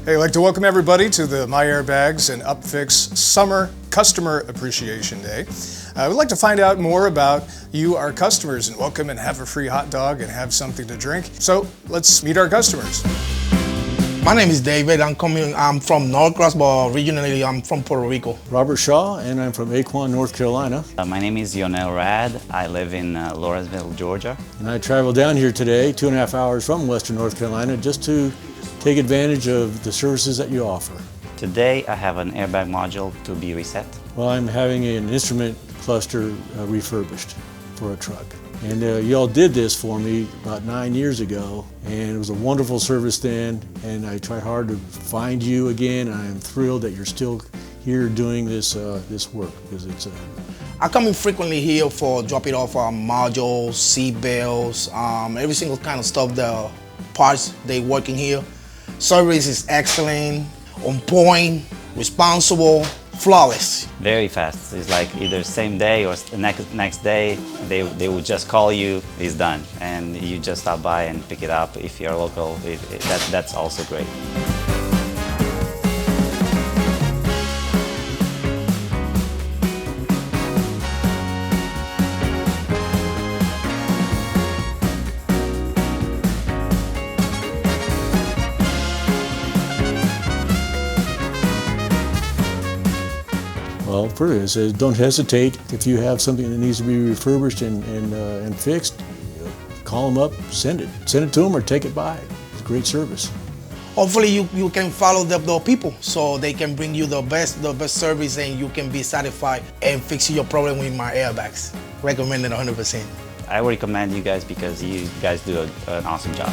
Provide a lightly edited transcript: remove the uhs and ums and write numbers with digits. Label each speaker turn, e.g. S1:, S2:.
S1: Hey, I'd like to welcome everybody to the MyAirbags and Upfix Summer Customer Appreciation Day. We'd like to find out more about you, our customers, and welcome and have a free hot dog and have something to drink. So let's meet our customers.
S2: My name is David. I'm from Norcross, but originally I'm from Puerto Rico.
S3: Robert Shaw, and I'm from Aquion, North Carolina.
S4: My name is Yonel Rad. I live in Lawrenceville, Georgia.
S3: And I traveled down here today, 2.5 hours from Western North Carolina, just to take advantage of the services that you offer.
S4: Today I have an airbag module to be reset.
S3: Well, I'm having an instrument cluster refurbished for a truck. And y'all did this for me about 9 years ago, and it was a wonderful service then, and I try hard to find you again, and I'm thrilled that you're still here doing this work, because it's
S2: I come in frequently here for dropping off modules, seat belts, every single kind of stuff, the parts they working here. Service is excellent, on point, responsible, flawless.
S4: Very fast. It's like either same day or next day they would just call you, it's done. And you just stop by and pick it up. If you're local, that's also great.
S3: well, further, it says don't hesitate. If you have something that needs to be refurbished and fixed, call them up, send it to them or take it by. It's a great service.
S2: Hopefully you can follow the people so they can bring you the best service and you can be satisfied and fix your problem with MyAirbags. Recommend it 100%.
S4: I would recommend you guys because you guys do an awesome job.